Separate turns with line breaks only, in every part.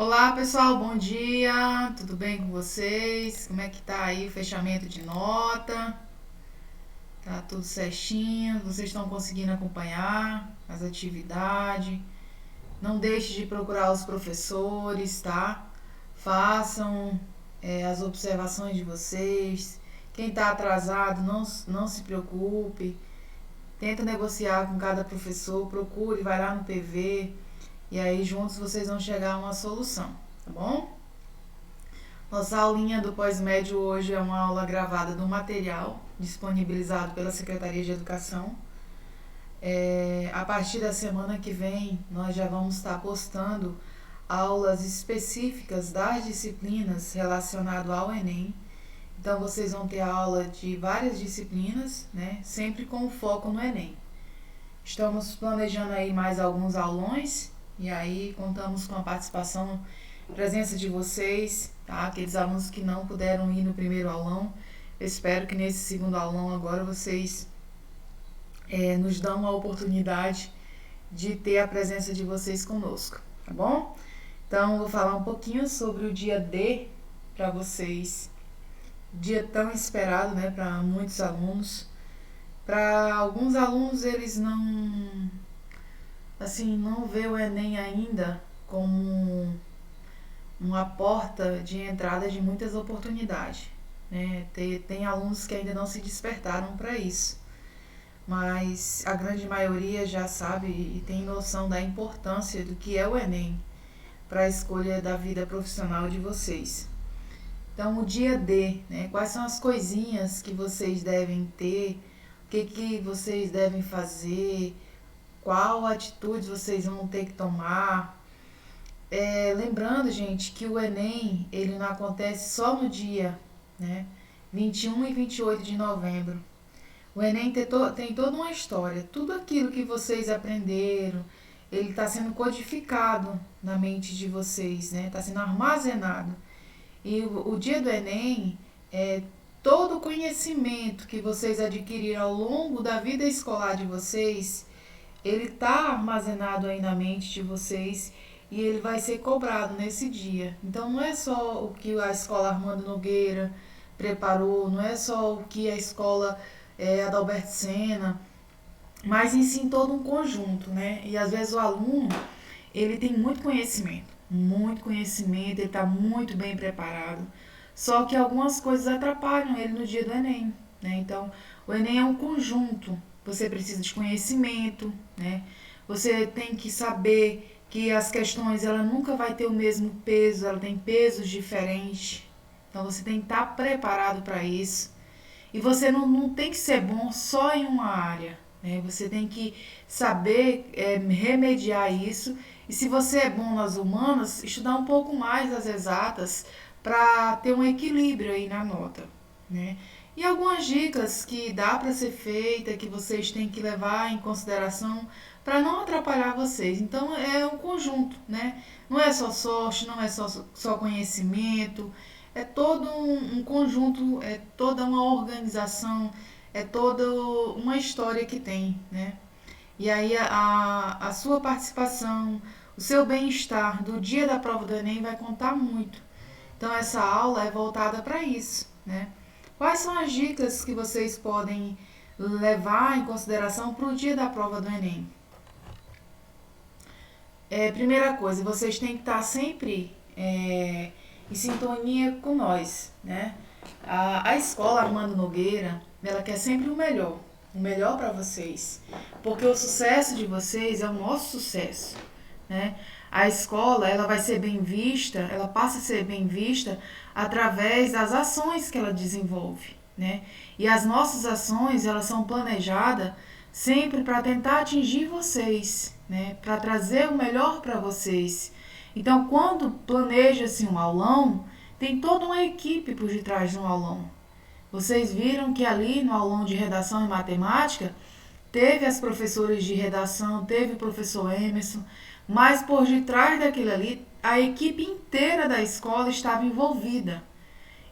Olá pessoal, bom dia, tudo bem com vocês? Como é que tá aí o fechamento de nota? Tá tudo certinho? Vocês estão conseguindo acompanhar as atividades? Não deixe de procurar os professores, tá? Façam as observações de vocês. Quem está atrasado, não se preocupe. Tenta negociar com cada professor, procure, vai lá no PV e aí juntos vocês vão chegar a uma solução, tá bom? Nossa aulinha do pós-médio hoje é uma aula gravada do material disponibilizado pela Secretaria de Educação. A partir da semana que vem, nós já vamos estar postando aulas específicas das disciplinas relacionadas ao Enem. Então, vocês vão ter aula de várias disciplinas, né? Sempre com foco no Enem. Estamos planejando aí mais alguns aulões e aí contamos com a participação, presença de vocês, tá? Aqueles alunos que não puderam ir no primeiro aulão. Eu espero que nesse segundo aulão agora vocês nos dão a oportunidade de ter a presença de vocês conosco, tá bom? Então, vou falar um pouquinho sobre o dia D para vocês. Dia tão esperado, né, para muitos alunos. Para alguns alunos, eles não vê o Enem ainda como uma porta de entrada de muitas oportunidades, né? Tem alunos que ainda não se despertaram para isso, mas a grande maioria já sabe e tem noção da importância do que é o Enem para a escolha da vida profissional de vocês. Então, o dia D, né? Quais são as coisinhas que vocês devem ter, o que vocês devem fazer, qual atitude vocês vão ter que tomar. Lembrando, gente, que o Enem ele não acontece só no dia, né, 21 e 28 de novembro. O Enem tem toda uma história. Tudo aquilo que vocês aprenderam, ele está sendo codificado na mente de vocês, né? Está sendo armazenado. E o dia do Enem é todo o conhecimento que vocês adquiriram ao longo da vida escolar de vocês, ele está armazenado aí na mente de vocês e ele vai ser cobrado nesse dia. Então não é só o que a escola Armando Nogueira preparou, não é só o que a escola Adalberto Senna, mas em si todo um conjunto, né? E às vezes o aluno, ele tem muito conhecimento, ele está muito bem preparado, só que algumas coisas atrapalham ele no dia do Enem, né? Então, o Enem é um conjunto, você precisa de conhecimento, né? Você tem que saber que as questões, ela nunca vai ter o mesmo peso, ela tem pesos diferentes, então você tem que estar preparado para isso. E você não tem que ser bom só em uma área, né? Você tem que saber remediar isso. E se você é bom nas humanas, estudar um pouco mais das exatas para ter um equilíbrio aí na nota, né? E algumas dicas que dá para ser feita, que vocês têm que levar em consideração para não atrapalhar vocês. Então é um conjunto, né? Não é só sorte, não é só conhecimento, é todo um conjunto, é toda uma organização, é toda uma história que tem, né? E aí a sua participação, o seu bem-estar do dia da prova do Enem vai contar muito. Então essa aula é voltada para isso, né? Quais são as dicas que vocês podem levar em consideração para o dia da prova do Enem? Primeira coisa, vocês têm que estar sempre em sintonia com nós, né? A escola Armando Nogueira, ela quer sempre o melhor para vocês, porque o sucesso de vocês é o nosso sucesso, né? A escola, ela vai ser bem vista, ela passa a ser bem vista através das ações que ela desenvolve, né? E as nossas ações, elas são planejadas sempre para tentar atingir vocês, né? Para trazer o melhor para vocês. Então, quando planeja-se um aulão, tem toda uma equipe por detrás de um aulão. Vocês viram que ali no aulão de redação e matemática, teve as professoras de redação, teve o professor Emerson, mas por detrás daquilo ali, a equipe inteira da escola estava envolvida.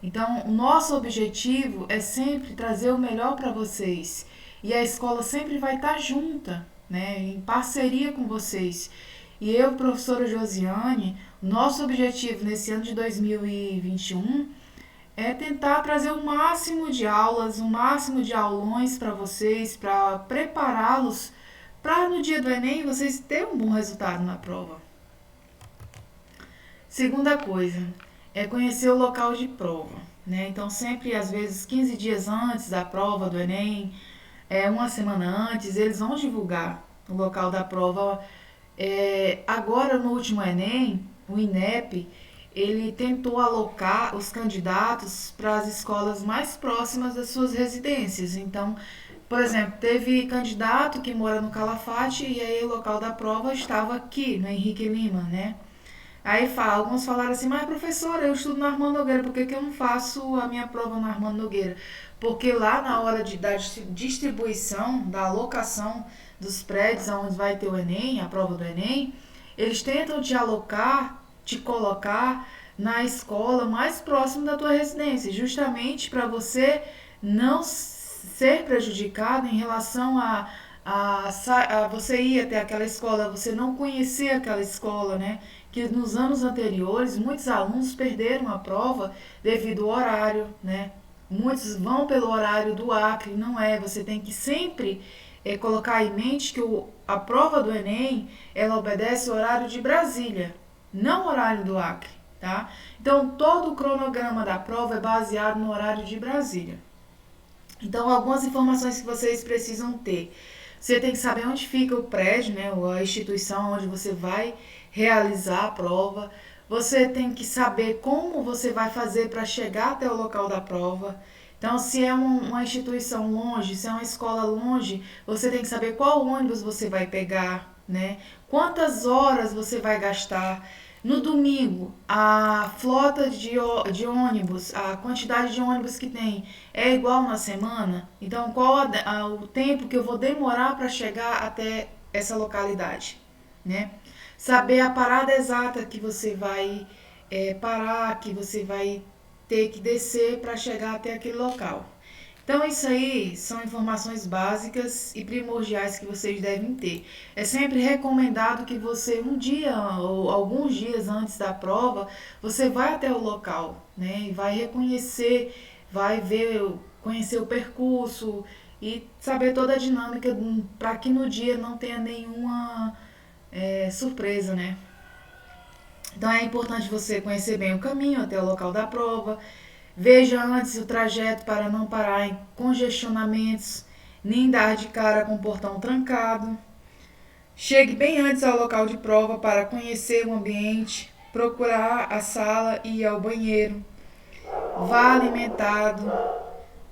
Então, o nosso objetivo é sempre trazer o melhor para vocês. E a escola sempre vai estar junta, né, em parceria com vocês. E eu, professora Josiane, nosso objetivo nesse ano de 2021 é tentar trazer o máximo de aulas, o máximo de aulões para vocês, para prepará-los para no dia do Enem vocês terem um bom resultado na prova. Segunda coisa é conhecer o local de prova, né? Então sempre às vezes 15 dias antes da prova do Enem, uma semana antes, eles vão divulgar o local da prova. Agora no último Enem, o INEP, ele tentou alocar os candidatos para as escolas mais próximas das suas residências. Então, por exemplo, teve candidato que mora no Calafate e aí o local da prova estava aqui, no Henrique Lima, né? Aí alguns falaram assim, mas professora, eu estudo no Armando Nogueira, por que eu não faço a minha prova no Armando Nogueira? Porque lá na hora da distribuição, da alocação dos prédios onde vai ter o Enem, a prova do Enem, eles tentam te alocar, te colocar na escola mais próxima da tua residência, justamente para você não ser prejudicado em relação a você ir até aquela escola, você não conhecer aquela escola, né? Que nos anos anteriores muitos alunos perderam a prova devido ao horário, né? Muitos vão pelo horário do Acre, não é? Você tem que sempre colocar em mente que a prova do Enem, ela obedece o horário de Brasília, não o horário do Acre, tá? Então, todo o cronograma da prova é baseado no horário de Brasília. Então, algumas informações que vocês precisam ter. Você tem que saber onde fica o prédio, né, a instituição onde você vai realizar a prova. Você tem que saber como você vai fazer para chegar até o local da prova. Então, se é uma instituição longe, se é uma escola longe, você tem que saber qual ônibus você vai pegar, né? Quantas horas você vai gastar. No domingo, a frota de ônibus, a quantidade de ônibus que tem é igual na semana? Então, qual o tempo que eu vou demorar para chegar até essa localidade, né? Saber a parada exata que você vai parar, que você vai ter que descer para chegar até aquele local. Então, isso aí são informações básicas e primordiais que vocês devem ter. É sempre recomendado que você, um dia ou alguns dias antes da prova, você vai até o local, né? E vai reconhecer, vai ver, conhecer o percurso e saber toda a dinâmica para que no dia não tenha nenhuma surpresa, né? Então é importante você conhecer bem o caminho até o local da prova. Veja antes o trajeto para não parar em congestionamentos, nem dar de cara com o portão trancado. Chegue bem antes ao local de prova para conhecer o ambiente, procurar a sala e ir ao banheiro. Vá alimentado,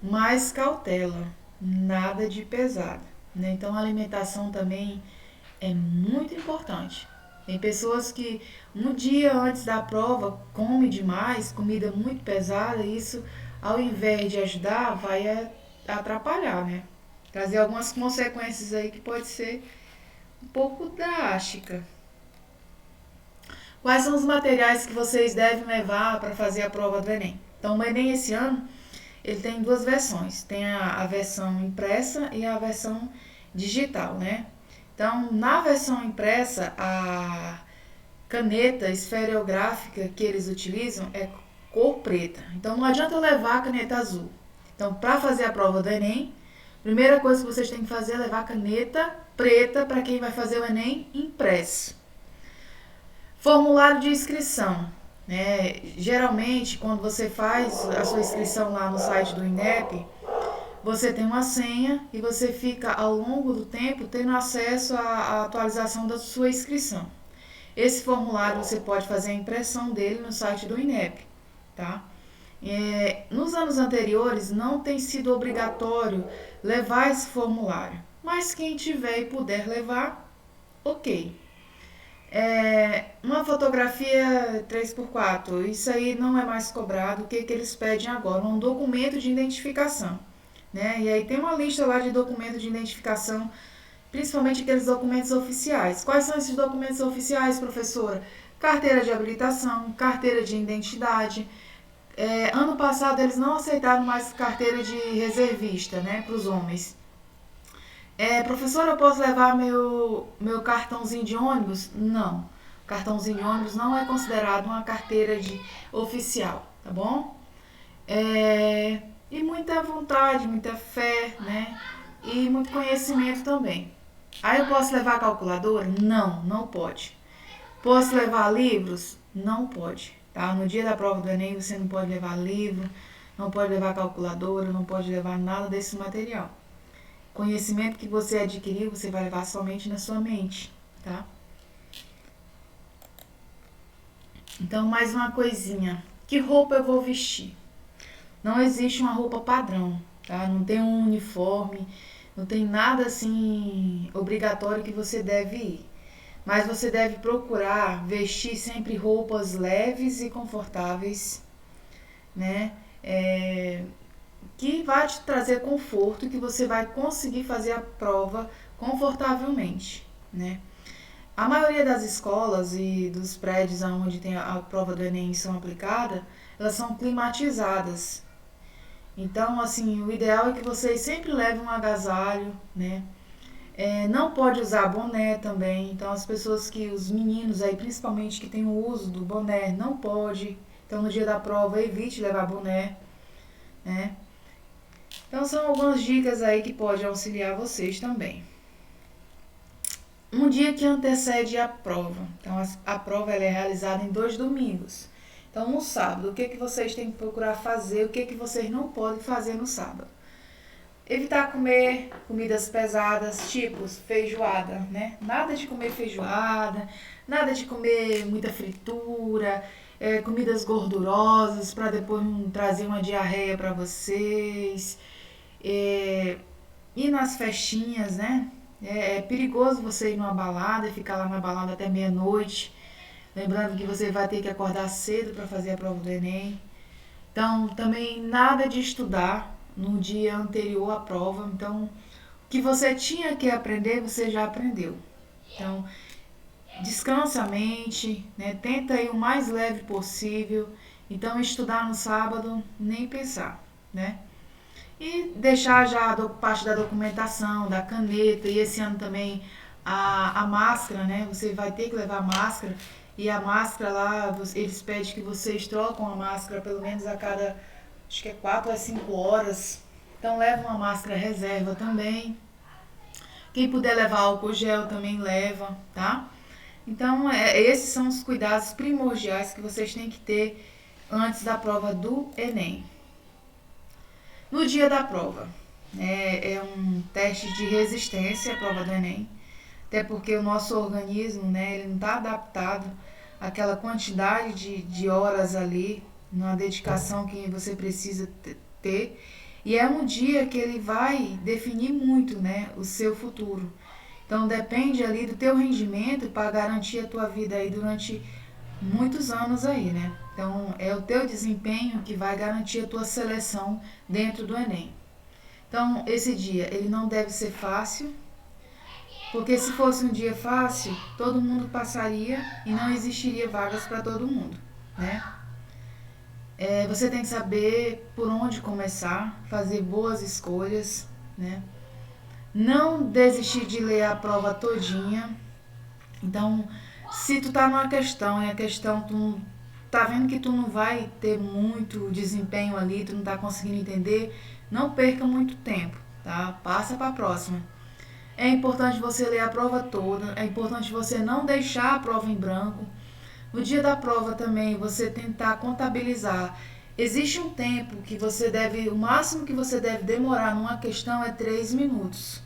mais cautela, nada de pesado, né? Então a alimentação também é muito importante. Tem pessoas que um dia antes da prova come demais, comida muito pesada, e isso ao invés de ajudar, vai atrapalhar, né? Trazer algumas consequências aí que pode ser um pouco drástica. Quais são os materiais que vocês devem levar para fazer a prova do Enem? Então, o Enem esse ano, ele tem duas versões. Tem a versão impressa e a versão digital, né? Então, na versão impressa, a caneta esferográfica que eles utilizam é cor preta. Então, não adianta eu levar a caneta azul. Então, para fazer a prova do Enem, a primeira coisa que vocês têm que fazer é levar a caneta preta para quem vai fazer o Enem impresso. Formulário de inscrição. Né? Geralmente, quando você faz a sua inscrição lá no site do INEP, você tem uma senha e você fica ao longo do tempo tendo acesso à atualização da sua inscrição. Esse formulário você pode fazer a impressão dele no site do INEP, tá? Nos anos anteriores não tem sido obrigatório levar esse formulário, mas quem tiver e puder levar, ok. Uma fotografia 3x4, isso aí não é mais cobrado. O que eles pedem agora? Um documento de identificação. Né? E aí tem uma lista lá de documentos de identificação, principalmente aqueles documentos oficiais. Quais são esses documentos oficiais, professora? Carteira de habilitação, carteira de identidade. Ano passado eles não aceitaram mais carteira de reservista, né, para os homens. Professora, eu posso levar meu cartãozinho de ônibus? Não. Cartãozinho de ônibus não é considerado uma carteira oficial, tá bom? E muita vontade, muita fé, né? E muito conhecimento também. Aí eu posso levar a calculadora? Não, não pode. Posso levar livros? Não pode. Tá? No dia da prova do Enem você não pode levar livro, não pode levar calculadora, não pode levar nada desse material. Conhecimento que você adquiriu, você vai levar somente na sua mente, tá? Então, mais uma coisinha. Que roupa eu vou vestir? Não existe uma roupa padrão, tá? Não tem um uniforme, não tem nada assim obrigatório que você deve ir. Mas você deve procurar vestir sempre roupas leves e confortáveis, né? Que vai te trazer conforto, que você vai conseguir fazer a prova confortavelmente, né? A maioria das escolas e dos prédios onde tem a prova do Enem são aplicada, elas são climatizadas. Então, assim, o ideal é que vocês sempre levem um agasalho, né? Não pode usar boné também. Então, os meninos aí, principalmente que tem o uso do boné, não pode. Então, no dia da prova, evite levar boné, né? Então, são algumas dicas aí que podem auxiliar vocês também. Um dia que antecede a prova. Então, a prova ela é realizada em 2 domingos. Então, no sábado, o que vocês têm que procurar fazer, o que vocês não podem fazer no sábado? Evitar comer comidas pesadas, tipo feijoada, né? Nada de comer feijoada, nada de comer muita fritura, comidas gordurosas para depois não trazer uma diarreia para vocês. Ir nas festinhas, né? É perigoso você ir numa balada e ficar lá na balada até meia-noite. Lembrando que você vai ter que acordar cedo para fazer a prova do Enem. Então, também nada de estudar no dia anterior à prova. Então, o que você tinha que aprender, você já aprendeu. Então, descansa a mente, né? Tenta ir o mais leve possível. Então, estudar no sábado, nem pensar, né? E deixar já a parte da documentação, da caneta, e esse ano também a máscara, né? Você vai ter que levar máscara, e a máscara lá, eles pedem que vocês trocam a máscara pelo menos a cada, acho que é 4 a 5 horas. Então leva uma máscara reserva também. Quem puder levar álcool gel também leva, tá? Então, esses são os cuidados primordiais que vocês têm que ter antes da prova do Enem. No dia da prova, é um teste de resistência a prova do Enem, até porque o nosso organismo, né, ele não está adaptado àquela quantidade de horas ali, numa dedicação que você precisa ter, e é um dia que ele vai definir muito, né, o seu futuro. Então depende ali do teu rendimento para garantir a tua vida aí durante muitos anos aí, né? Então é o teu desempenho que vai garantir a tua seleção dentro do Enem. Então esse dia ele não deve ser fácil, porque se fosse um dia fácil, todo mundo passaria e não existiria vagas para todo mundo, né? Você tem que saber por onde começar, fazer boas escolhas, né? Não desistir de ler a prova todinha. Então, se tu tá numa questão e a questão tu tá vendo que tu não vai ter muito desempenho ali, tu não tá conseguindo entender, não perca muito tempo, tá? Passa para a próxima. É importante você ler a prova toda, é importante você não deixar a prova em branco. No dia da prova também, você tentar contabilizar. Existe um tempo que você deve, o máximo que você deve demorar numa questão é 3 minutos.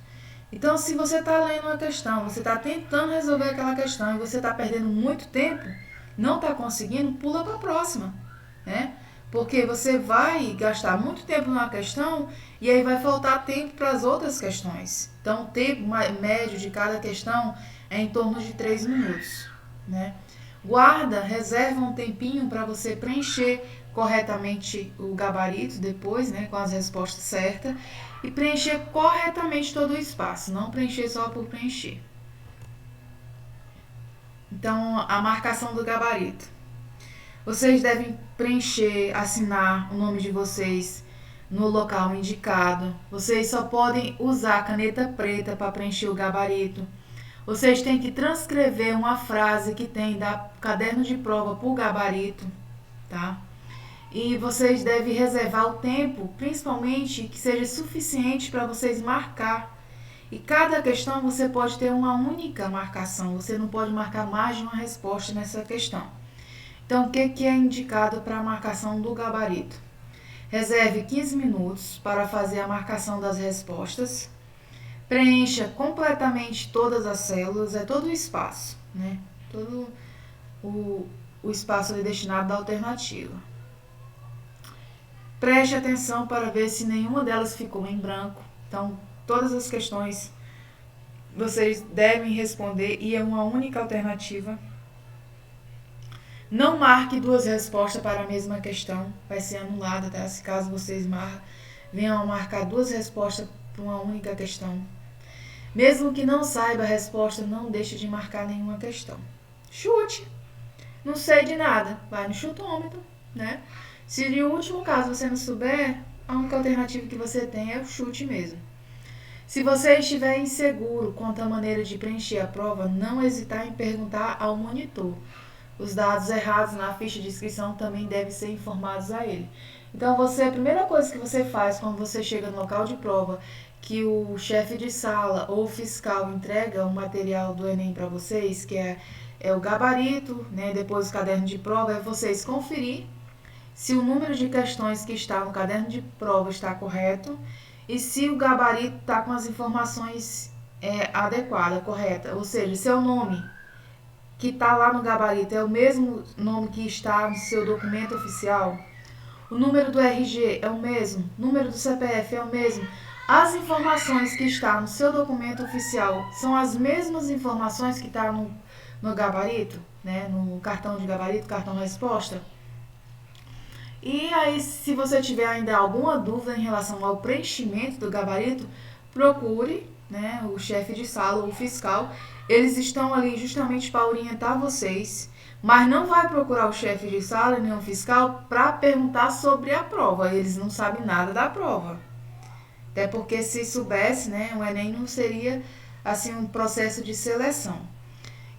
Então, se você está lendo uma questão, você está tentando resolver aquela questão e você está perdendo muito tempo, não está conseguindo, pula para a próxima, né? Porque você vai gastar muito tempo numa questão e aí vai faltar tempo para as outras questões. Então, o tempo médio de cada questão é em torno de 3 minutos, né? Guarda, reserva um tempinho para você preencher corretamente o gabarito depois, né, com as respostas certas, e preencher corretamente todo o espaço, não preencher só por preencher. Então, a marcação do gabarito. Vocês devem preencher, assinar o nome de vocês no local indicado. Vocês só podem usar caneta preta para preencher o gabarito. Vocês têm que transcrever uma frase que tem da caderno de prova para o gabarito, tá? E vocês devem reservar o tempo, principalmente que seja suficiente para vocês marcar. E cada questão você pode ter uma única marcação, você não pode marcar mais de uma resposta nessa questão. Então, o que é indicado para a marcação do gabarito? Reserve 15 minutos para fazer a marcação das respostas. Preencha completamente todas as células, é todo o espaço, né? Todo o espaço ali destinado à alternativa. Preste atenção para ver se nenhuma delas ficou em branco. Então, todas as questões vocês devem responder e é uma única alternativa. Não marque duas respostas para a mesma questão, vai ser anulada, tá? Se caso vocês venham a marcar duas respostas para uma única questão. Mesmo que não saiba a resposta, não deixe de marcar nenhuma questão. Chute. Não sei de nada, vai no chutômetro, né? Se no último caso você não souber, a única alternativa que você tem é o chute mesmo. Se você estiver inseguro quanto à maneira de preencher a prova, não hesitar em perguntar ao monitor. Os dados errados na ficha de inscrição também devem ser informados a ele. Então, a primeira coisa que você faz quando você chega no local de prova, que o chefe de sala ou o fiscal entrega o material do Enem para vocês, que é o gabarito, né, depois o caderno de prova, é vocês conferir se o número de questões que está no caderno de prova está correto e se o gabarito está com as informações adequadas, corretas. Ou seja, seu nome que está lá no gabarito é o mesmo nome que está no seu documento oficial, o número do RG é o mesmo, o número do CPF é o mesmo, as informações que estão no seu documento oficial são as mesmas informações que estão no gabarito, né, no cartão de gabarito, cartão resposta. E aí, se você tiver ainda alguma dúvida em relação ao preenchimento do gabarito, procure, né, o chefe de sala ou o fiscal. Eles estão ali justamente para orientar vocês, mas não vai procurar o chefe de sala nem o fiscal para perguntar sobre a prova. Eles não sabem nada da prova. Até porque se soubesse, né, o Enem não seria assim um processo de seleção.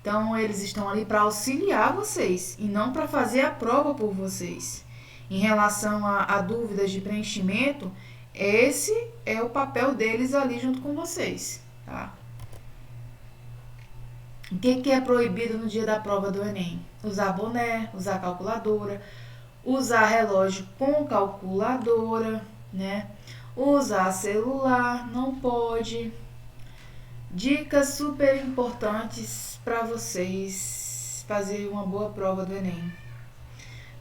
Então, eles estão ali para auxiliar vocês e não para fazer a prova por vocês. Em relação a dúvidas de preenchimento, esse é o papel deles ali junto com vocês, tá? O que é proibido no dia da prova do Enem? Usar boné, usar calculadora, usar relógio com calculadora, né? Usar celular, não pode. Dicas super importantes para vocês fazerem uma boa prova do Enem.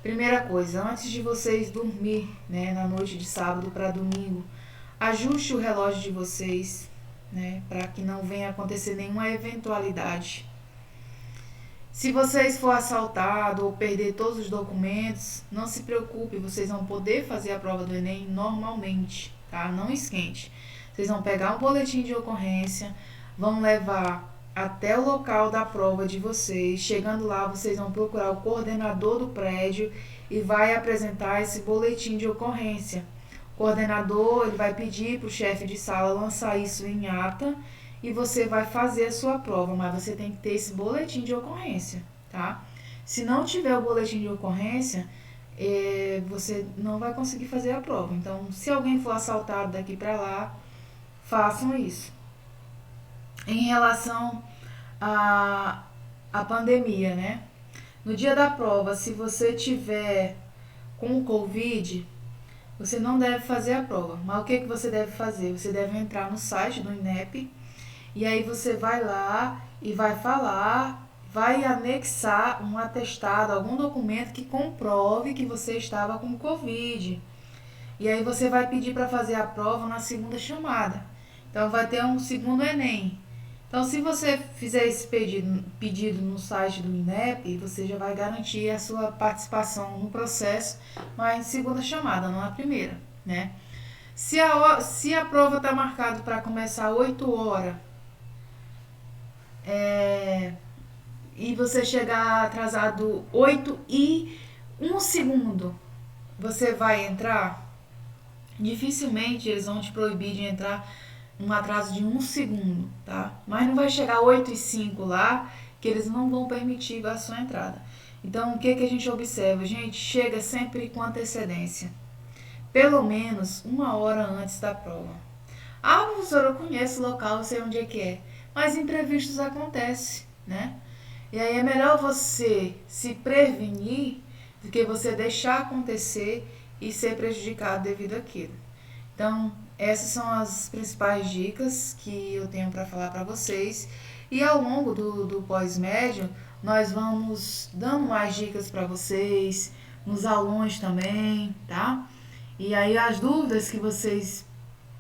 Primeira coisa, antes de vocês dormir, né, na noite de sábado para domingo, ajuste o relógio de vocês, né, para que não venha acontecer nenhuma eventualidade. Se vocês for assaltado ou perder todos os documentos, não se preocupe, vocês vão poder fazer a prova do Enem normalmente, tá? Não esquente. Vocês vão pegar um boletim de ocorrência, vão levar até o local da prova de vocês. Chegando lá, vocês vão procurar o coordenador do prédio e vai apresentar esse boletim de ocorrência. O coordenador ele vai pedir para o chefe de sala lançar isso em ata e você vai fazer a sua prova, mas você tem que ter esse boletim de ocorrência, tá? Se não tiver o boletim de ocorrência, você não vai conseguir fazer a prova. Então, se alguém for assaltado daqui para lá, façam isso. Em relação à pandemia, né? No dia da prova, se você tiver com Covid, você não deve fazer a prova. Mas o que você deve fazer? Você deve entrar no site do INEP e aí você vai lá e vai falar, vai anexar um atestado, algum documento que comprove que você estava com Covid. E aí você vai pedir para fazer a prova na segunda chamada. Então vai ter um segundo Enem. Então, se você fizer esse pedido no site do INEP, você já vai garantir a sua participação no processo, mas em segunda chamada, não na primeira, né? Se a prova está marcada para começar 8 horas e você chegar atrasado 8 e 1 segundo, você vai entrar? Dificilmente eles vão te proibir de entrar um atraso de 1 segundo, tá? Mas não vai chegar 8:05 lá, que eles não vão permitir a sua entrada. Então, o que, que a gente observa? A gente chega sempre com antecedência, pelo menos 1 hora antes da prova. Ah, professora, eu conheço o local, eu sei onde é que é. Mas imprevistos acontecem, né? E aí é melhor você se prevenir do que você deixar acontecer e ser prejudicado devido àquilo. Então, essas são as principais dicas que eu tenho para falar para vocês. E ao longo do pós-médio, nós vamos dando mais dicas para vocês, nos aulões também, tá? E aí as dúvidas que vocês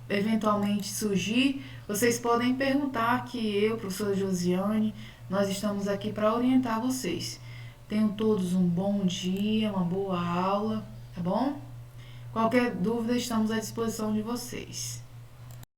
eventualmente surgir, vocês podem perguntar que eu, professora Josiane, nós estamos aqui para orientar vocês. Tenham todos um bom dia, uma boa aula, tá bom? Qualquer dúvida, estamos à disposição de vocês.